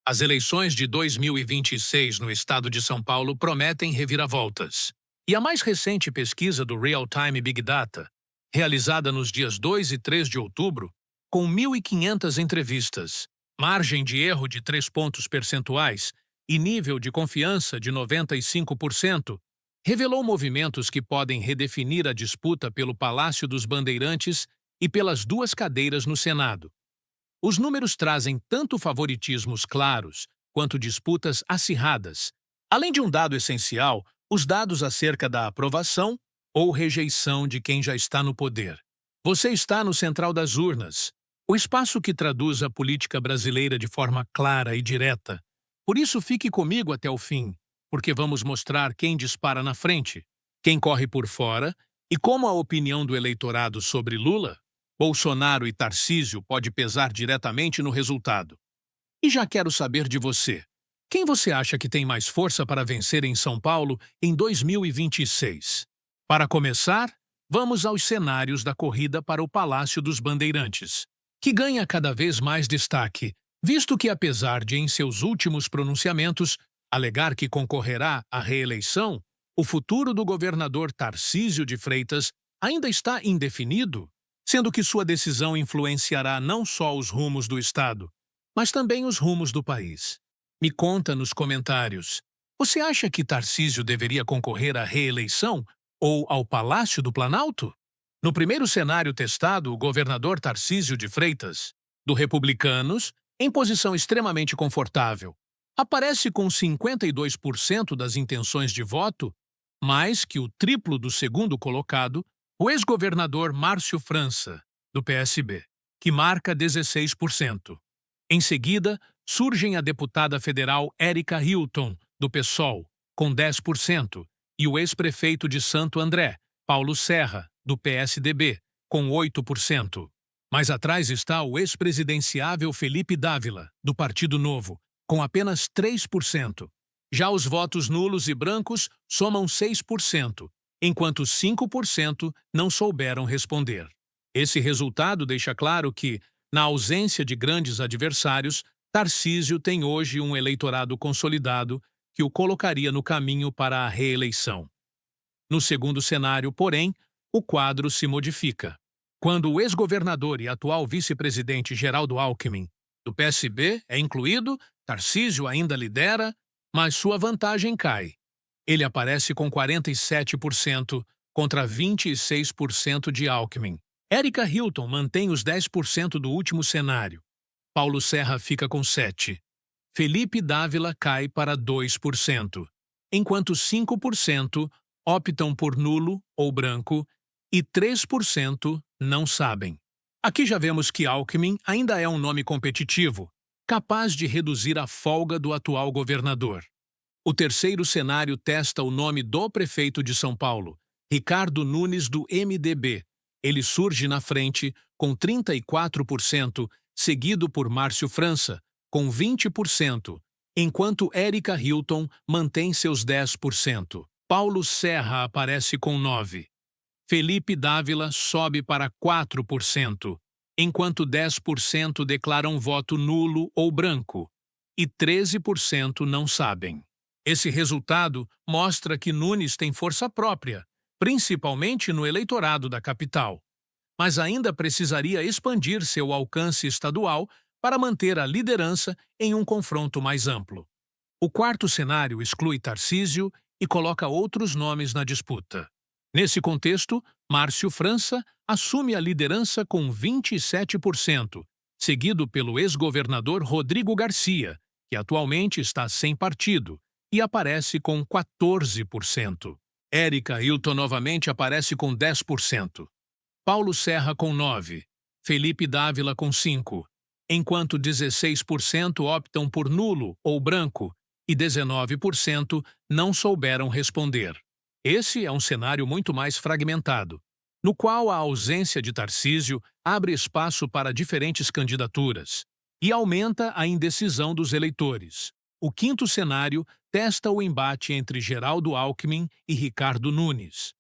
As eleições de 2026 no estado de São Paulo prometem reviravoltas. E a mais recente pesquisa do Real Time Big Data, realizada nos dias 2 e 3 de outubro, com 1.500 entrevistas, margem de erro de 3 pontos percentuais e nível de confiança de 95%, revelou movimentos que podem redefinir a disputa pelo Palácio dos Bandeirantes e pelas duas cadeiras no Senado. Os números trazem tanto favoritismos claros quanto disputas acirradas. Além de um dado essencial, os dados acerca da aprovação ou rejeição de quem já está no poder. Você está no central das urnas, o espaço que traduz a política brasileira de forma clara e direta. Por isso, fique comigo até o fim, porque vamos mostrar quem dispara na frente, quem corre por fora e como a opinião do eleitorado sobre Lula, Bolsonaro e Tarcísio pode pesar diretamente no resultado. E já quero saber de você. Quem você acha que tem mais força para vencer em São Paulo em 2026? Para começar, vamos aos cenários da corrida para o Palácio dos Bandeirantes, que ganha cada vez mais destaque, visto que, apesar de, em seus últimos pronunciamentos, alegar que concorrerá à reeleição, o futuro do governador Tarcísio de Freitas ainda está indefinido, sendo que sua decisão influenciará não só os rumos do Estado, mas também os rumos do país. Me conta nos comentários, você acha que Tarcísio deveria concorrer à reeleição ou ao Palácio do Planalto? No primeiro cenário testado, o governador Tarcísio de Freitas, do Republicanos, em posição extremamente confortável, aparece com 52% das intenções de voto, mais que o triplo do segundo colocado, o ex-governador Márcio França, do PSB, que marca 16%. Em seguida, surgem a deputada federal Érica Hilton, do PSOL, com 10%, e o ex-prefeito de Santo André, Paulo Serra, do PSDB, com 8%. Mais atrás está o ex-presidenciável Felipe Dávila, do Partido Novo, com apenas 3%. Já os votos nulos e brancos somam 6%, enquanto 5% não souberam responder. Esse resultado deixa claro que, na ausência de grandes adversários, Tarcísio tem hoje um eleitorado consolidado que o colocaria no caminho para a reeleição. No segundo cenário, porém, o quadro se modifica. Quando o ex-governador e atual vice-presidente Geraldo Alckmin, do PSB, é incluído, Tarcísio ainda lidera, mas sua vantagem cai. Ele aparece com 47% contra 26% de Alckmin. Érica Hilton mantém os 10% do último cenário. Paulo Serra fica com 7%. Felipe Dávila cai para 2%, enquanto 5% optam por nulo ou branco e 3% não sabem. Aqui já vemos que Alckmin ainda é um nome competitivo, capaz de reduzir a folga do atual governador. O terceiro cenário testa o nome do prefeito de São Paulo, Ricardo Nunes, do MDB. Ele surge na frente com 34%, seguido por Márcio França, com 20%, enquanto Érica Hilton mantém seus 10%. Paulo Serra aparece com 9%. Felipe Dávila sobe para 4%, enquanto 10% declaram voto nulo ou branco e 13% não sabem. Esse resultado mostra que Nunes tem força própria, principalmente no eleitorado da capital, mas ainda precisaria expandir seu alcance estadual para manter a liderança em um confronto mais amplo. O quarto cenário exclui Tarcísio e coloca outros nomes na disputa. Nesse contexto, Márcio França assume a liderança com 27%, seguido pelo ex-governador Rodrigo Garcia, que atualmente está sem partido, e aparece com 14%. Érica Hilton novamente aparece com 10%. Paulo Serra com 9%. Felipe Dávila com 5%, enquanto 16% optam por nulo ou branco e 19% não souberam responder. Esse é um cenário muito mais fragmentado, no qual a ausência de Tarcísio abre espaço para diferentes candidaturas e aumenta a indecisão dos eleitores. O quinto cenário testa o embate entre Geraldo Alckmin e Ricardo Nunes.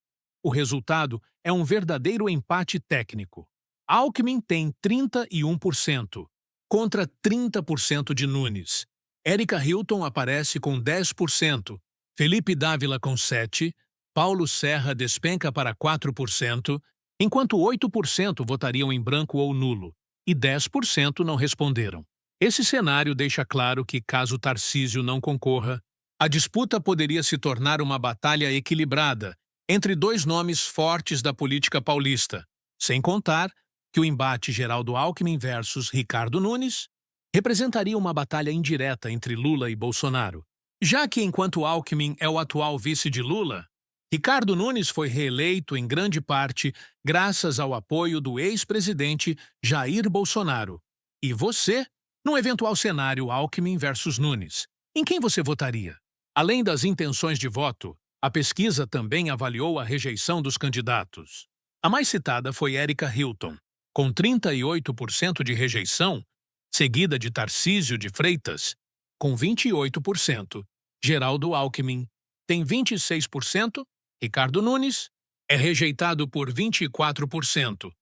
O resultado é um verdadeiro empate técnico. Alckmin tem 31%, contra 30% de Nunes. Érica Hilton aparece com 10%, Felipe Dávila com 7%, Paulo Serra despenca para 4%, enquanto 8% votariam em branco ou nulo e 10% não responderam. Esse cenário deixa claro que, caso Tarcísio não concorra, a disputa poderia se tornar uma batalha equilibrada entre dois nomes fortes da política paulista, sem contar que o embate Geraldo Alckmin versus Ricardo Nunes representaria uma batalha indireta entre Lula e Bolsonaro, já que, enquanto Alckmin é o atual vice de Lula, Ricardo Nunes foi reeleito em grande parte graças ao apoio do ex-presidente Jair Bolsonaro. E você, num eventual cenário Alckmin versus Nunes, em quem você votaria? Além das intenções de voto, a pesquisa também avaliou a rejeição dos candidatos. A mais citada foi Érica Hilton, com 38% de rejeição, seguida de Tarcísio de Freitas, com 28%. Geraldo Alckmin tem 26%, Ricardo Nunes é rejeitado por 24%.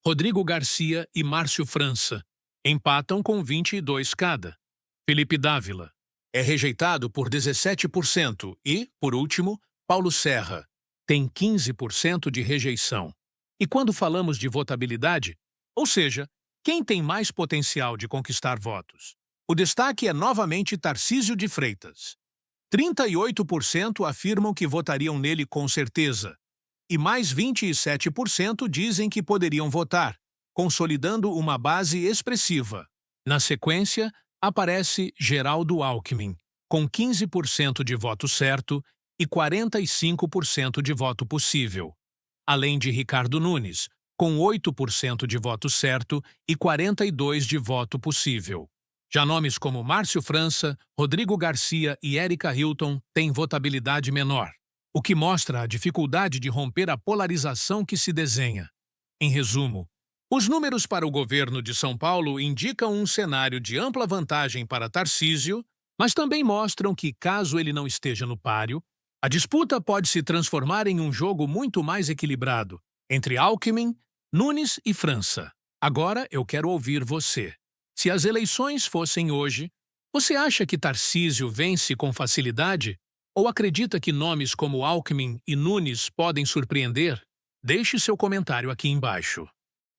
Rodrigo Garcia e Márcio França empatam com 22% cada. Felipe Dávila é rejeitado por 17% e, por último, Paulo Serra tem 15% de rejeição. E quando falamos de votabilidade, ou seja, quem tem mais potencial de conquistar votos? O destaque é novamente Tarcísio de Freitas. 38% afirmam que votariam nele com certeza, e mais 27% dizem que poderiam votar, consolidando uma base expressiva. Na sequência, aparece Geraldo Alckmin, com 15% de voto certo e 45% de voto possível, além de Ricardo Nunes, com 8% de voto certo e 42% de voto possível. Já nomes como Márcio França, Rodrigo Garcia e Érica Hilton têm votabilidade menor, o que mostra a dificuldade de romper a polarização que se desenha. Em resumo, os números para o governo de São Paulo indicam um cenário de ampla vantagem para Tarcísio, mas também mostram que, caso ele não esteja no páreo, a disputa pode se transformar em um jogo muito mais equilibrado entre Alckmin, Nunes e França. Agora eu quero ouvir você. Se as eleições fossem hoje, você acha que Tarcísio vence com facilidade? Ou acredita que nomes como Alckmin e Nunes podem surpreender? Deixe seu comentário aqui embaixo.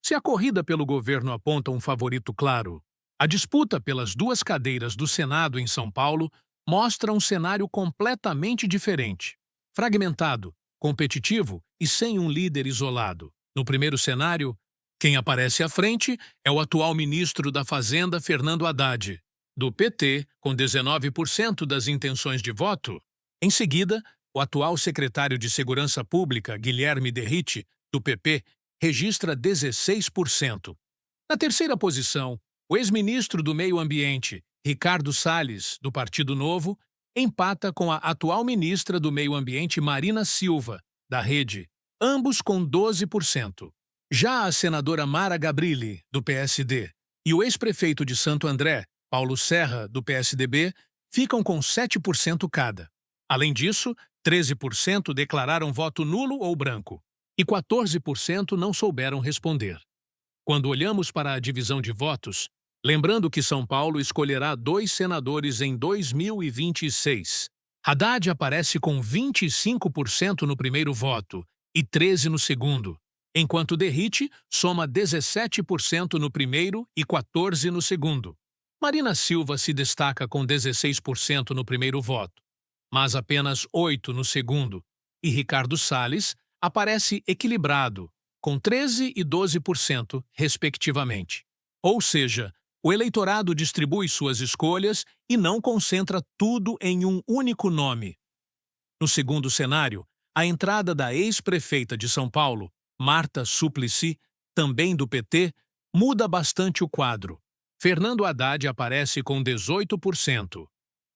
Se a corrida pelo governo aponta um favorito claro, a disputa pelas duas cadeiras do Senado em São Paulo mostra um cenário completamente diferente. Fragmentado, competitivo e sem um líder isolado. No primeiro cenário, quem aparece à frente é o atual ministro da Fazenda, Fernando Haddad, do PT, com 19% das intenções de voto. Em seguida, o atual secretário de Segurança Pública, Guilherme Derrite, do PP, registra 16%. Na terceira posição, o ex-ministro do Meio Ambiente, Ricardo Salles, do Partido Novo, empata com a atual ministra do Meio Ambiente, Marina Silva, da Rede, ambos com 12%. Já a senadora Mara Gabrilli, do PSD, e o ex-prefeito de Santo André, Paulo Serra, do PSDB, ficam com 7% cada. Além disso, 13% declararam voto nulo ou branco, e 14% não souberam responder. Quando olhamos para a divisão de votos, lembrando que São Paulo escolherá 2 senadores em 2026, Haddad aparece com 25% no primeiro voto e 13% no segundo, enquanto Derrite soma 17% no primeiro e 14% no segundo. Marina Silva se destaca com 16% no primeiro voto, mas apenas 8% no segundo, e Ricardo Salles aparece equilibrado, com 13% e 12%, respectivamente. Ou seja, o eleitorado distribui suas escolhas e não concentra tudo em um único nome. No segundo cenário, a entrada da ex-prefeita de São Paulo, Marta Suplicy, também do PT, muda bastante o quadro. Fernando Haddad aparece com 18%.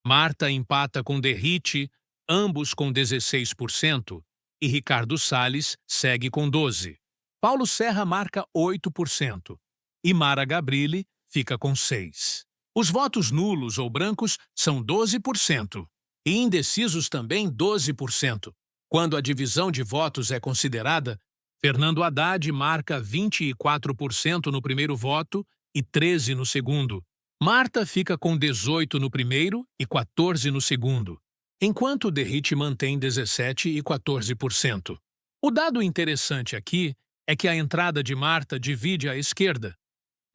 Marta empata com Derrite, ambos com 16%, e Ricardo Salles segue com 12%. Paulo Serra marca 8%, e Mara Gabrilli fica com 6%. Os votos nulos ou brancos são 12%, e indecisos também 12%. Quando a divisão de votos é considerada, Fernando Haddad marca 24% no primeiro voto e 13% no segundo, Marta fica com 18 no primeiro e 14 no segundo, enquanto Derrite mantém 17 e 14%. O dado interessante aqui é que a entrada de Marta divide a esquerda.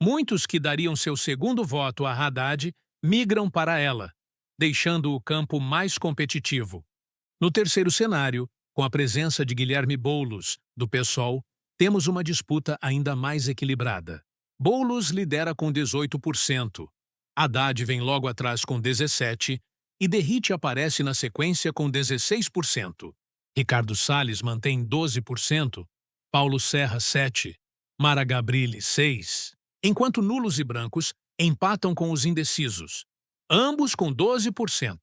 Muitos que dariam seu segundo voto a Haddad migram para ela, deixando o campo mais competitivo. No terceiro cenário, com a presença de Guilherme Boulos, do PSOL, temos uma disputa ainda mais equilibrada. Boulos lidera com 18%, Haddad vem logo atrás com 17% e Derrite aparece na sequência com 16%. Ricardo Salles mantém 12%, Paulo Serra 7%, Mara Gabrilli 6%, enquanto nulos e brancos empatam com os indecisos, ambos com 12%.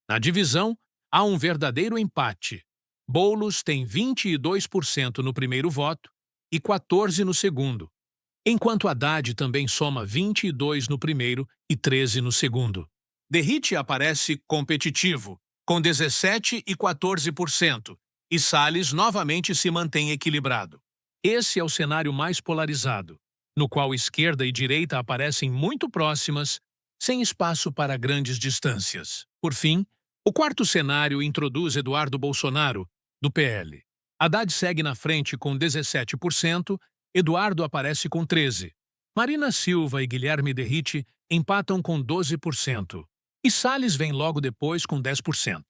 Na divisão, há um verdadeiro empate. Boulos tem 22% no primeiro voto e 14% no segundo, enquanto Haddad também soma 22% no primeiro e 13% no segundo. Derrite aparece competitivo, com 17% e 14%, e Salles novamente se mantém equilibrado. Esse é o cenário mais polarizado, no qual esquerda e direita aparecem muito próximas, sem espaço para grandes distâncias. Por fim, o quarto cenário introduz Eduardo Bolsonaro, do PL. Haddad segue na frente com 17%, Eduardo aparece com 13%. Marina Silva e Guilherme Derrite empatam com 12%. E Salles vem logo depois com 10%.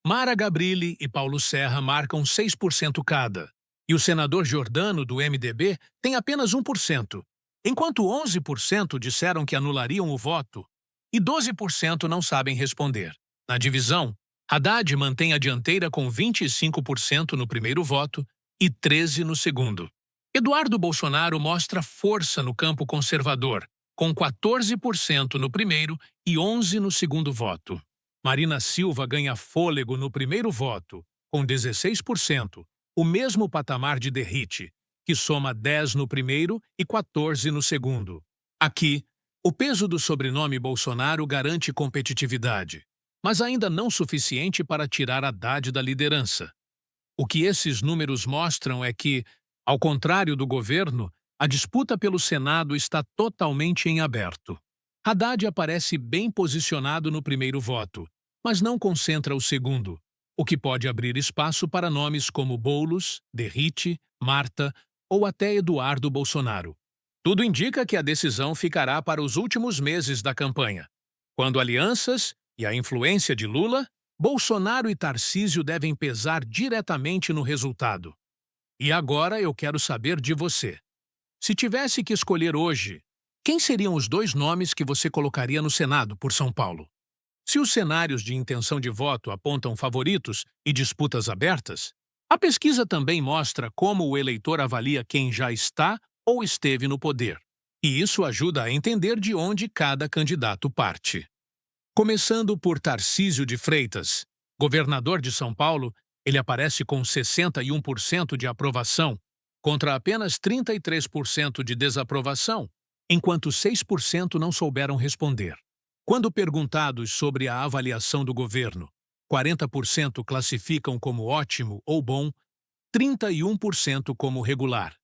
Mara Gabrilli e Paulo Serra marcam 6% cada. E o senador Giordano, do MDB, tem apenas 1%, enquanto 11% disseram que anulariam o voto e 12% não sabem responder. Na divisão, Haddad mantém a dianteira com 25% no primeiro voto e 13% no segundo. Eduardo Bolsonaro mostra força no campo conservador, com 14% no primeiro e 11% no segundo voto. Marina Silva ganha fôlego no primeiro voto, com 16%, o mesmo patamar de Derrite, que soma 10% no primeiro e 14% no segundo. Aqui, o peso do sobrenome Bolsonaro garante competitividade, mas ainda não suficiente para tirar Haddad da liderança. O que esses números mostram é que, ao contrário do governo, a disputa pelo Senado está totalmente em aberto. Haddad aparece bem posicionado no primeiro voto, mas não concentra o segundo, o que pode abrir espaço para nomes como Boulos, Derrite, Marta ou até Eduardo Bolsonaro. Tudo indica que a decisão ficará para os últimos meses da campanha, quando alianças e a influência de Lula, Bolsonaro e Tarcísio devem pesar diretamente no resultado. E agora eu quero saber de você. Se tivesse que escolher hoje, quem seriam os 2 nomes que você colocaria no Senado por São Paulo? Se os cenários de intenção de voto apontam favoritos e disputas abertas, a pesquisa também mostra como o eleitor avalia quem já está ou esteve no poder. E isso ajuda a entender de onde cada candidato parte. Começando por Tarcísio de Freitas, governador de São Paulo, ele aparece com 61% de aprovação, contra apenas 33% de desaprovação, enquanto 6% não souberam responder. Quando perguntados sobre a avaliação do governo, 40% classificam como ótimo ou bom, 31% como regular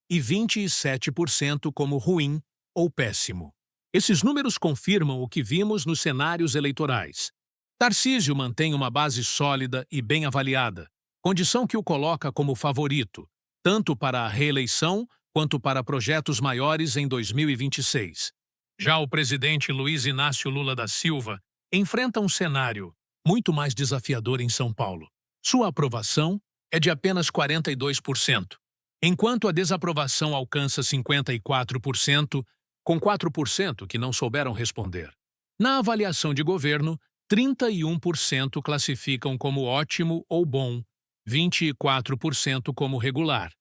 e 27% como ruim ou péssimo. Esses números confirmam o que vimos nos cenários eleitorais. Tarcísio mantém uma base sólida e bem avaliada, condição que o coloca como favorito, tanto para a reeleição quanto para projetos maiores em 2026. Já o presidente Luiz Inácio Lula da Silva enfrenta um cenário muito mais desafiador em São Paulo. Sua aprovação é de apenas 42%, enquanto a desaprovação alcança 54%, com 4% que não souberam responder. Na avaliação de governo, 31% classificam como ótimo ou bom, 24% como regular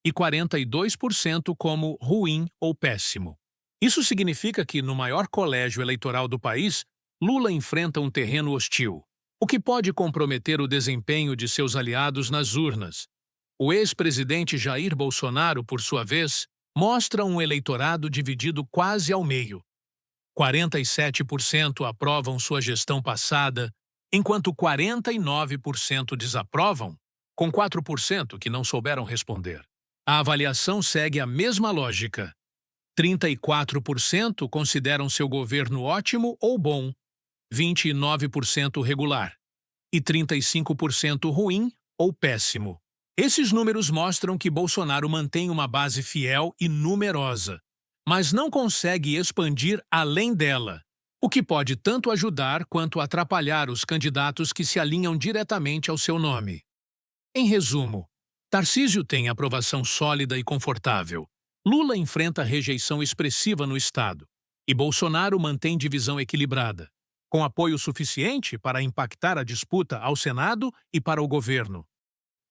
e 42% como ruim ou péssimo. Isso significa que, no maior colégio eleitoral do país, Lula enfrenta um terreno hostil, o que pode comprometer o desempenho de seus aliados nas urnas. O ex-presidente Jair Bolsonaro, por sua vez, mostra um eleitorado dividido quase ao meio. 47% aprovam sua gestão passada, enquanto 49% desaprovam, com 4% que não souberam responder. A avaliação segue a mesma lógica. 34% consideram seu governo ótimo ou bom, 29% regular e 35% ruim ou péssimo. Esses números mostram que Bolsonaro mantém uma base fiel e numerosa, mas não consegue expandir além dela, o que pode tanto ajudar quanto atrapalhar os candidatos que se alinham diretamente ao seu nome. Em resumo, Tarcísio tem aprovação sólida e confortável. Lula enfrenta rejeição expressiva no Estado e Bolsonaro mantém divisão equilibrada, com apoio suficiente para impactar a disputa ao Senado e para o governo.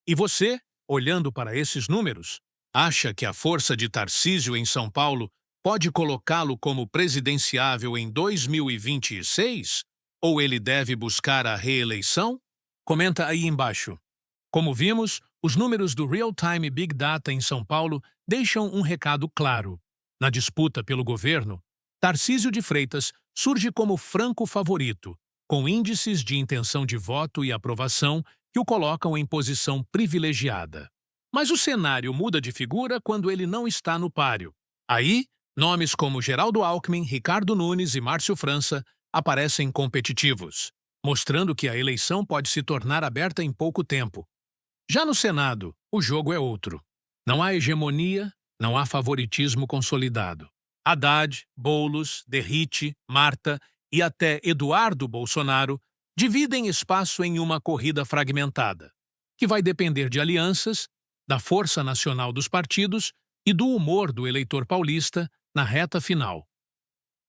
E você, olhando para esses números, acha que a força de Tarcísio em São Paulo pode colocá-lo como presidenciável em 2026? Ou ele deve buscar a reeleição? Comenta aí embaixo. Como vimos, os números do Real Time Big Data em São Paulo deixam um recado claro. Na disputa pelo governo, Tarcísio de Freitas surge como franco favorito, com índices de intenção de voto e aprovação que o colocam em posição privilegiada. Mas o cenário muda de figura quando ele não está no páreo. Aí, nomes como Geraldo Alckmin, Ricardo Nunes e Márcio França aparecem competitivos, mostrando que a eleição pode se tornar aberta em pouco tempo. Já no Senado, o jogo é outro. Não há hegemonia, não há favoritismo consolidado. Haddad, Boulos, Derrite, Marta e até Eduardo Bolsonaro dividem espaço em uma corrida fragmentada, que vai depender de alianças, da força nacional dos partidos e do humor do eleitor paulista na reta final.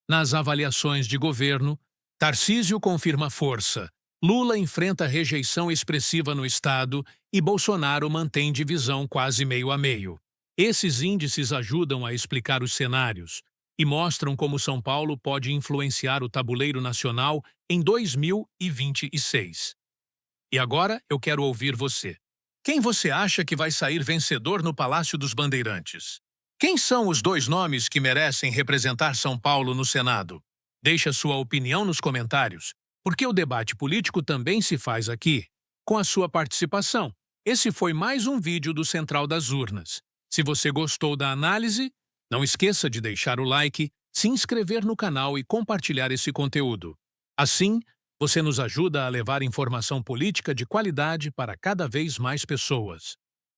Nas avaliações de governo, Tarcísio confirma força, Lula enfrenta rejeição expressiva no Estado e Bolsonaro mantém divisão quase meio a meio. Esses índices ajudam a explicar os cenários e mostram como São Paulo pode influenciar o tabuleiro nacional em 2026. E agora eu quero ouvir você. Quem você acha que vai sair vencedor no Palácio dos Bandeirantes? Quem são os dois nomes que merecem representar São Paulo no Senado? Deixe sua opinião nos comentários, porque o debate político também se faz aqui, com a sua participação. Esse foi mais um vídeo do Central das Urnas. Se você gostou da análise, não esqueça de deixar o like, se inscrever no canal e compartilhar esse conteúdo. Assim, você nos ajuda a levar informação política de qualidade para cada vez mais pessoas.